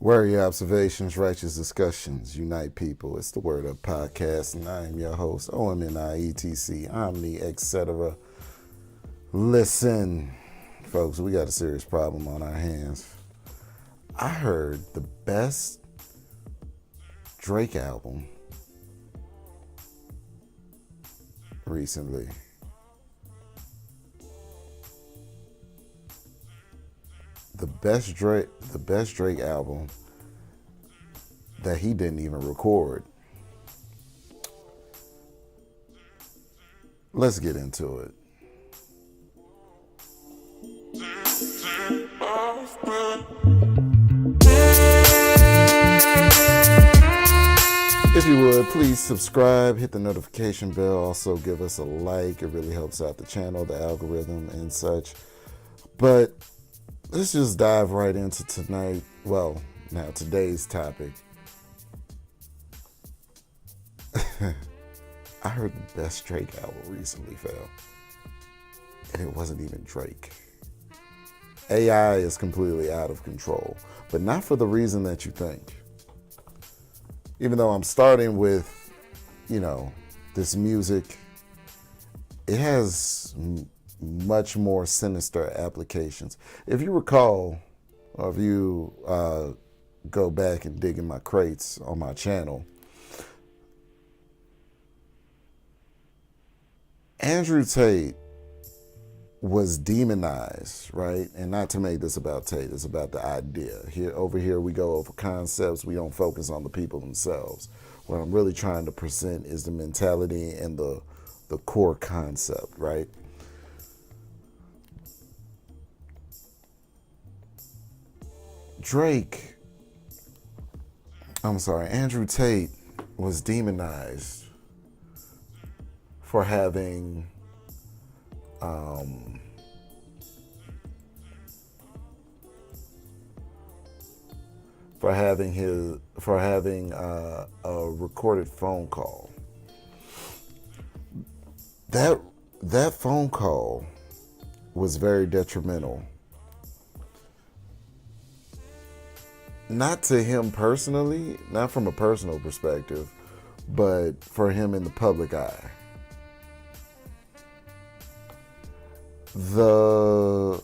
Worry observations, righteous discussions, unite people. It's the Word Up Podcast, and I am your host, OMNIETC, Omni, etc. Listen, folks, we got a serious problem on our hands. I heard the best Drake album recently. The best Drake album that he didn't even record. Let's get into it. If you would, please subscribe, hit the notification bell, also give us a like. It really helps out the channel, the algorithm, and such. But let's just dive right into today's topic. I heard the best Drake album recently, fell. And it wasn't even Drake. AI is completely out of control, but not for the reason that you think. Even though I'm starting with, this music, it has much more sinister applications. If you recall, or if you go back and dig in my crates on my channel, Andrew Tate was demonized, right? And not to make this about Tate, it's about the idea. Over here we go over concepts, we don't focus on the people themselves. What I'm really trying to present is the mentality and the core concept, right? Andrew Tate was demonized for having a recorded phone call. That phone call was very detrimental. Not to him personally, not from a personal perspective, but for him in the public eye. The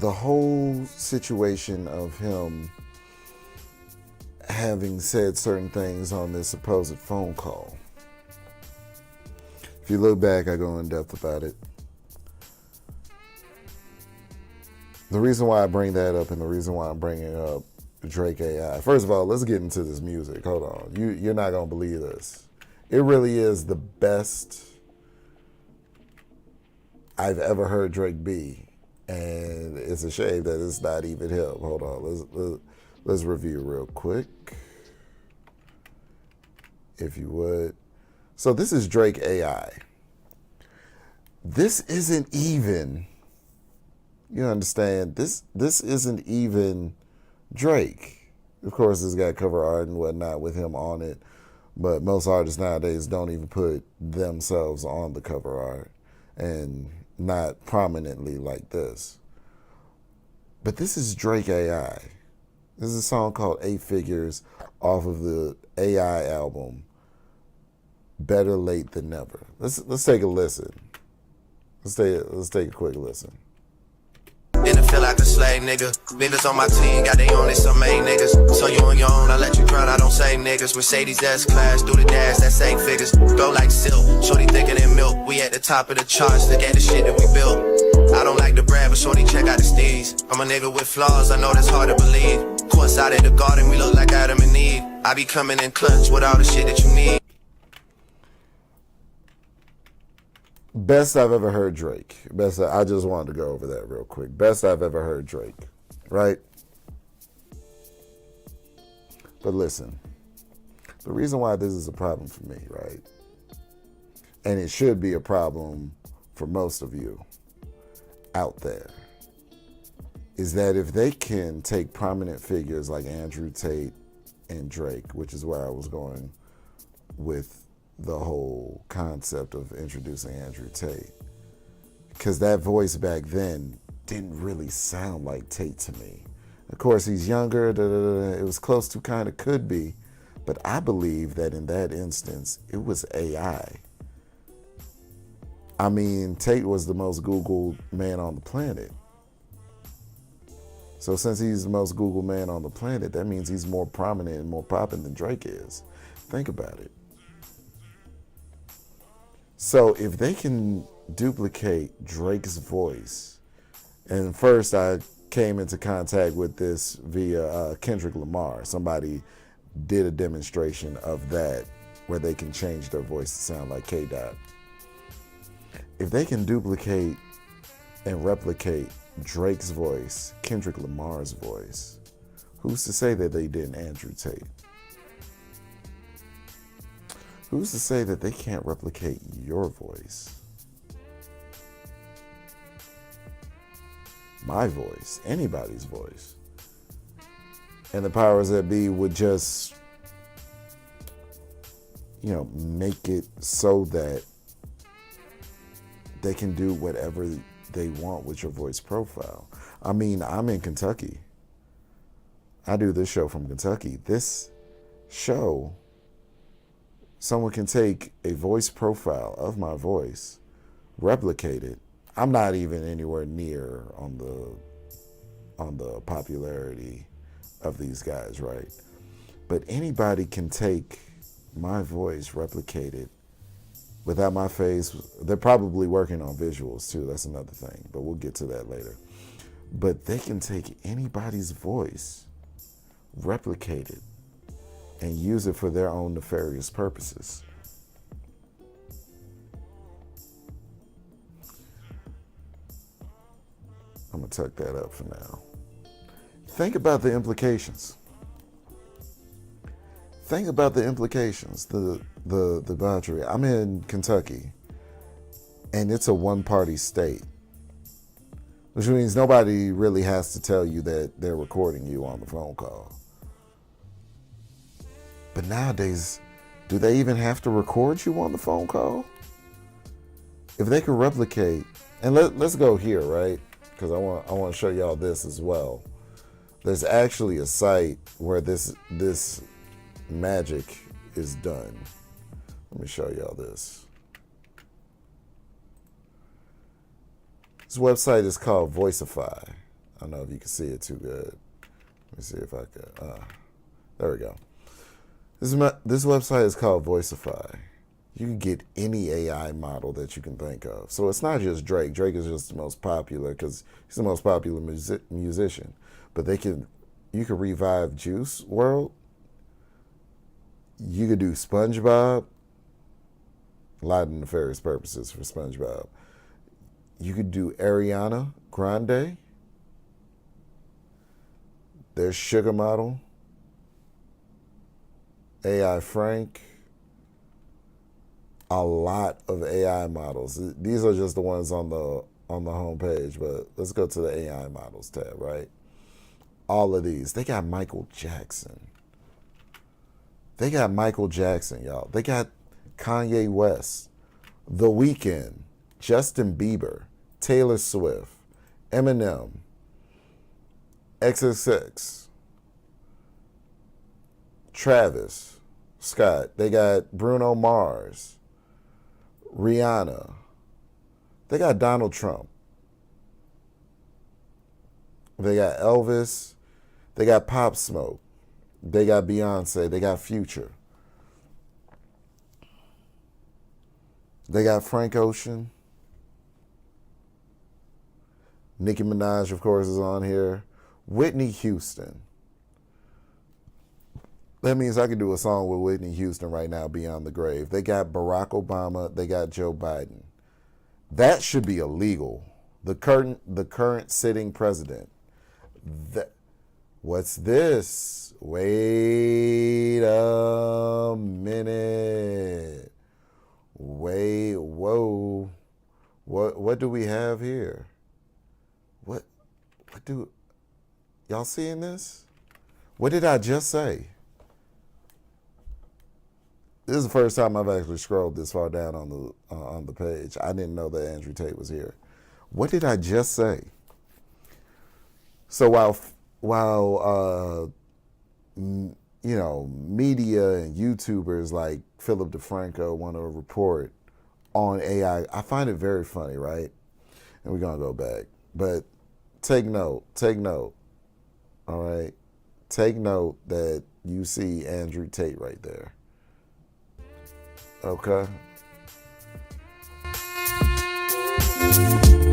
whole situation of him having said certain things on this supposed phone call. If you look back, I go in depth about it. The reason why I bring that up and the reason why I'm bringing up Drake AI. First of all, let's get into this music. Hold on. You're not going to believe this. It really is the best I've ever heard Drake be. And it's a shame that it's not even him. Hold on. Let's review real quick, if you would. So this is Drake AI. This isn't even, you understand, this isn't even Drake. Of course, it's got cover art and whatnot with him on it, but most artists nowadays don't even put themselves on the cover art, and not prominently like this. But this is Drake AI. This is a song called 8 Figures off of the AI album, Better Late Than Never. Let's take a listen. Let's take a quick listen. Didn't feel like a slave, nigga. Niggas on my team got they only some main niggas. So you on your own, I let you drown, I don't say niggas. Mercedes S-Class, do the dash, that's 8 figures. Go like silk, shorty thicker than milk. We at the top of the charts, look at the shit that we built. I don't like the brand, but shorty check out the steez. I'm a nigga with flaws, I know that's hard to believe. Course out in the garden, we look like Adam and Eve. I be coming in clutch with all the shit that you need. Best I've ever heard Drake. I just wanted to go over that real quick. Best I've ever heard Drake, right? But listen, the reason why this is a problem for me, right? And it should be a problem for most of you out there, is that if they can take prominent figures like Andrew Tate and Drake, which is where I was going with the whole concept of introducing Andrew Tate. Because that voice back then didn't really sound like Tate to me. Of course, he's younger, it was close to kind of could be, but I believe that in that instance, it was AI. I mean, Tate was the most Googled man on the planet. So since he's the most Googled man on the planet, that means he's more prominent and more popping than Drake is. Think about it. So if they can duplicate Drake's voice, and first I came into contact with this via Kendrick Lamar. Somebody did a demonstration of that where they can change their voice to sound like K-Dot. If they can duplicate and replicate Drake's voice, Kendrick Lamar's voice, who's to say that they didn't Andrew Tate? Who's to say that they can't replicate your voice? My voice, anybody's voice. And the powers that be would just, make it so that they can do whatever they want with your voice profile. I mean, I'm in Kentucky. I do this show from Kentucky. This show, someone can take a voice profile of my voice, replicate it. I'm not even anywhere near on the popularity of these guys, right? But anybody can take my voice, replicate it without my face. They're probably working on visuals too. That's another thing, but we'll get to that later. But they can take anybody's voice, replicate it, and use it for their own nefarious purposes. I'm going to tuck that up for now. Think about the implications. Think about the implications, the debauchery. I'm in Kentucky, and it's a one-party state, which means nobody really has to tell you that they're recording you on the phone call. But nowadays, do they even have to record you on the phone call? If they could replicate, and let's go here, right? Because I want to show y'all this as well. There's actually a site where this magic is done. Let me show y'all this. This website is called Voicify. I don't know if you can see it too good. Let me see if I can. There we go. This website is called Voicify. You can get any AI model that you can think of. So it's not just Drake. Drake is just the most popular because he's the most popular musician. But you could revive Juice WRLD. You could do SpongeBob. A lot of nefarious purposes for SpongeBob. You could do Ariana Grande. There's Sugar Model. AI Frank. A lot of AI models. These are just the ones on the homepage, but let's go to the AI models tab, right? All of these. They got Michael Jackson. They got Michael Jackson, y'all. They got Kanye West, The Weeknd, Justin Bieber, Taylor Swift, Eminem, XXX, Travis Scott. They got Bruno Mars, Rihanna. They got Donald Trump. They got Elvis. They got Pop Smoke. They got Beyonce. They got Future. They got Frank Ocean. Nicki Minaj, of course, is on here. Whitney Houston. That means I could do a song with Whitney Houston right now, Beyond the Grave. They got Barack Obama. They got Joe Biden. That should be illegal. The current sitting president. What's this? Wait a minute. Whoa. What do we have here? What do y'all seeing this? What did I just say? This is the first time I've actually scrolled this far down on the page. I didn't know that Andrew Tate was here. What did I just say? So while media and YouTubers like Philip DeFranco want to report on AI, I find it very funny, right? And we're gonna go back, but take note, all right? Take note that you see Andrew Tate right there. Okay?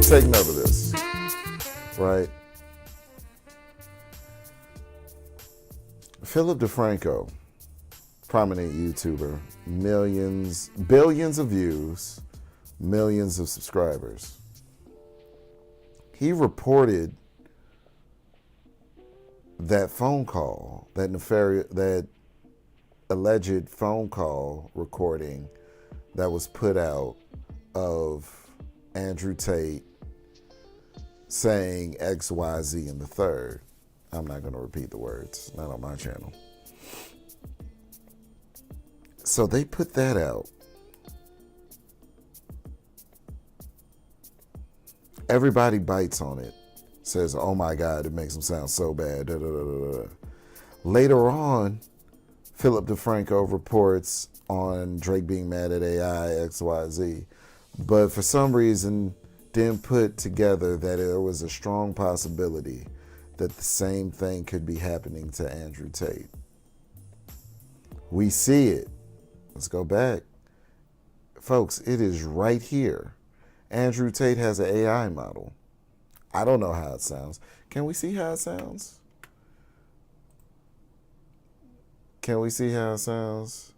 Take note of this, right? Philip DeFranco, prominent YouTuber, billions of views, millions of subscribers. He reported that phone call, that alleged phone call recording that was put out of Andrew Tate saying X, Y, Z in the third. I'm not going to repeat the words, not on my channel. So they put that out. Everybody bites on it, says, oh my God, it makes them sound so bad. Da, da, da, da, da. Later on, Philip DeFranco reports on Drake being mad at AI, X, Y, Z, but for some reason didn't put together that there was a strong possibility that the same thing could be happening to Andrew Tate. We see it. Let's go back. Folks, it is right here. Andrew Tate has an AI model. I don't know how it sounds. Can we see how it sounds? Can we see how it sounds?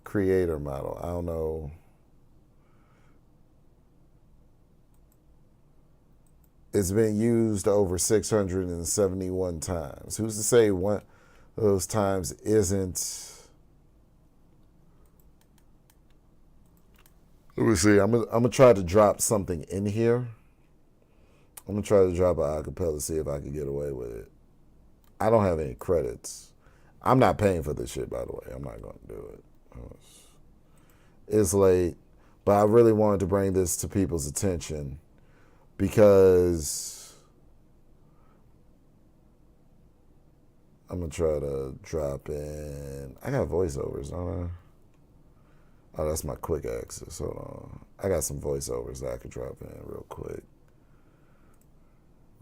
Creator model. I don't know. It's been used over 671 times. Who's to say one of those times isn't... Let me see. I'm gonna try to drop something in here. I'm gonna try to drop an acapella, see if I can get away with it. I don't have any credits. I'm not paying for this shit, by the way. I'm not gonna do it. It's late, but I really wanted to bring this to people's attention because I'm gonna try to drop in. I got voiceovers, don't I? Oh, that's my quick access. Hold on. I got some voiceovers that I could drop in real quick.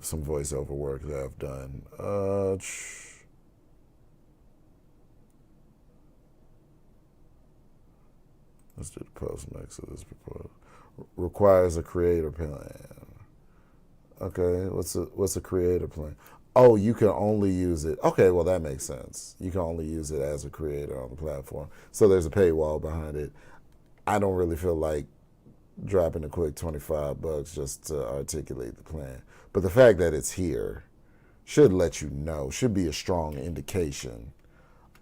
Some voiceover work that I've done. Let's do the post next to this proposal. Requires a creator plan. Okay, what's a creator plan? Oh, you can only use it. Okay, well, that makes sense. You can only use it as a creator on the platform. So there's a paywall behind it. I don't really feel like dropping a quick $25 just to articulate the plan. But the fact that it's here should let you know, should be a strong indication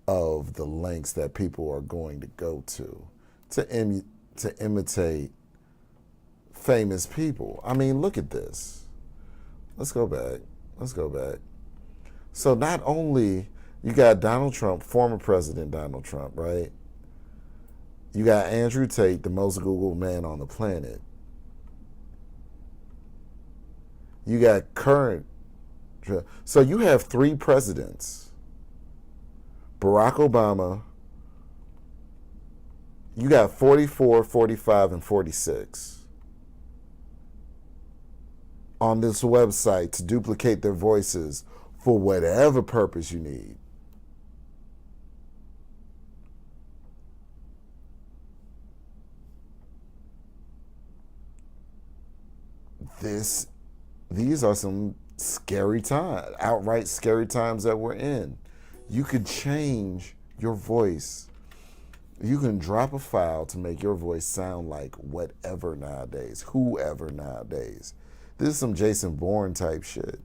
of the lengths that people are going to go to imitate famous people. I mean, look at this. Let's go back. So not only you got Donald Trump, former President Donald Trump, right? You got Andrew Tate, the most Googled man on the planet. You got current. So you have three presidents. Barack Obama. You got 44, 45, and 46 on this website to duplicate their voices for whatever purpose you need. These are some scary times, outright scary times that we're in. You could change your voice. You can drop a file to make your voice sound like whatever nowadays, whoever nowadays. This is some Jason Bourne type shit.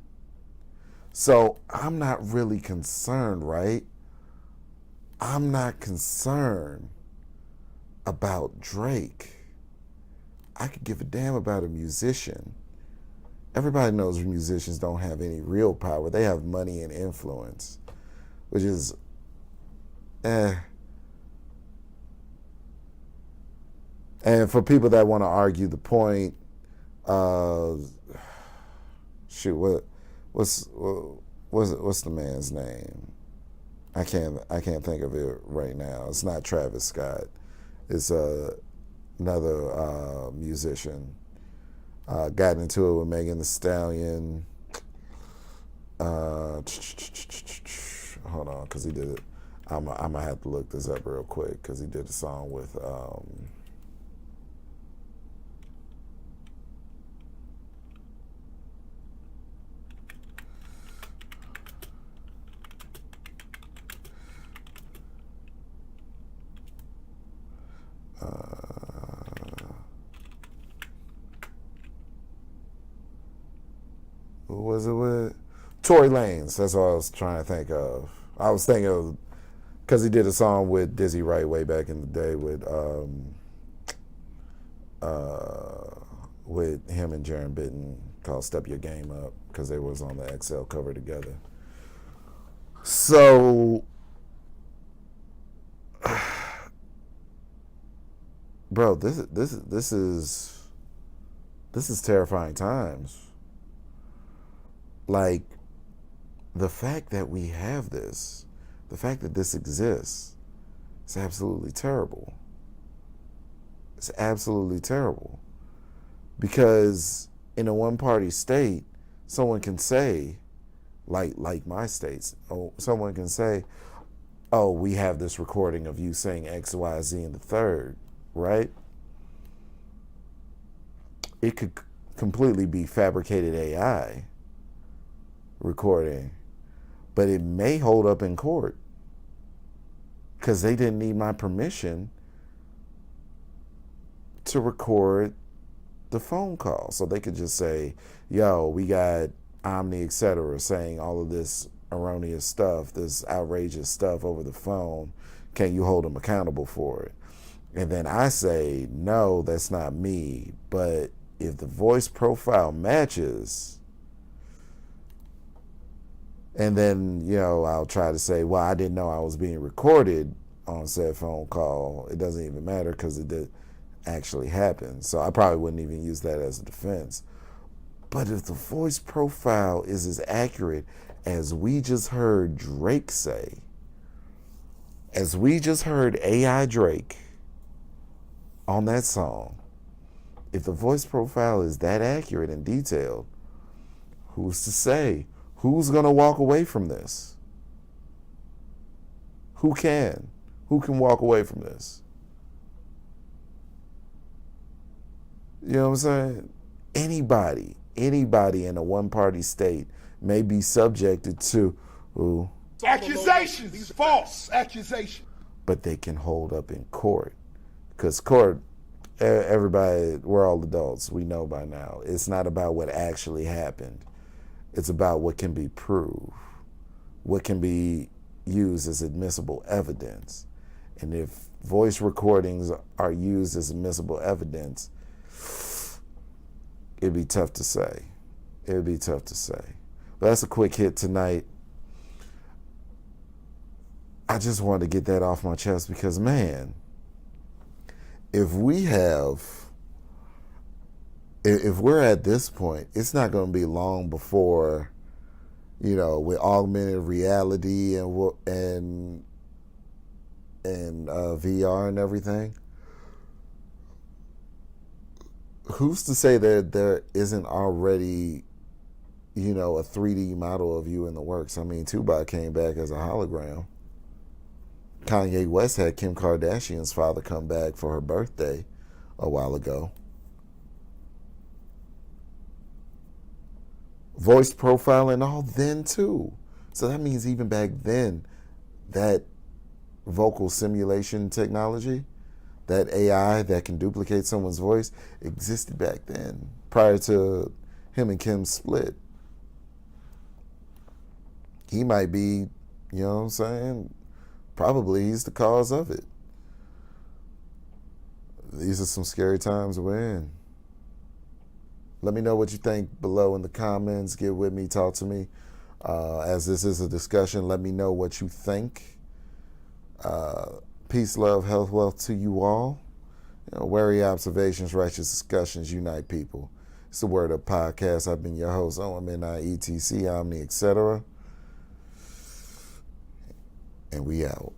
So I'm not really concerned, right? I'm not concerned about Drake. I could give a damn about a musician. Everybody knows musicians don't have any real power. They have money and influence, which is, And for people that want to argue the point, shoot, what's the man's name? I can't think of it right now. It's not Travis Scott. It's another musician. Got into it with Megan Thee Stallion. Hold on, because he did it. I'm gonna have to look this up real quick because he did a song with. Who was it with? Tory Lanez. That's what I was trying to think of. I was thinking of because he did a song with Dizzy Wright way back in the day with him and Jaron Bitten called "Step Your Game Up" because they was on the XL cover together. So, bro, this is terrifying times. Like, the fact that we have this, the fact that this exists, is absolutely terrible. It's absolutely terrible. Because in a one-party state, someone can say, like my states, someone can say, oh, we have this recording of you saying X, Y, Z in the third, right? It could completely be fabricated AI recording, but it may hold up in court because they didn't need my permission to record the phone call. So they could just say, yo, we got Omni, etc., saying all of this erroneous stuff, this outrageous stuff over the phone. Can you hold them accountable for it? And then I say, no, that's not me. But if the voice profile matches, and then, I'll try to say, well, I didn't know I was being recorded on said phone call. It doesn't even matter because it did actually happen. So I probably wouldn't even use that as a defense. But if the voice profile is as accurate as we just heard Drake say, as we just heard AI Drake on that song, if the voice profile is that accurate and detailed, who's to say? Who's going to walk away from this? Who can? Who can walk away from this? You know what I'm saying? Anybody in a one-party state may be subjected to accusations. These false accusations. But they can hold up in court. Because court, everybody, we're all adults. We know by now. It's not about what actually happened. It's about what can be proved, what can be used as admissible evidence. And if voice recordings are used as admissible evidence, it'd be tough to say. It'd be tough to say. But that's a quick hit tonight. I just wanted to get that off my chest because, man, if we're at this point, it's not going to be long before, with augmented reality and VR and everything. Who's to say that there isn't already, a 3D model of you in the works? I mean, Tupac came back as a hologram. Kanye West had Kim Kardashian's father come back for her birthday a while ago. Voice profiling all then too. So that means even back then, that vocal simulation technology, that AI that can duplicate someone's voice existed back then, prior to him and Kim's split. He might be, you know what I'm saying? Probably he's the cause of it. These are some scary times we're in. Let me know what you think below in the comments. Get with me, talk to me. As this is a discussion, let me know what you think. Peace, love, health, wealth to you all. Wary observations, righteous discussions, unite people. It's the Word Up Podcast. I've been your host, OMNI, ETC, Omni, etc. And we out.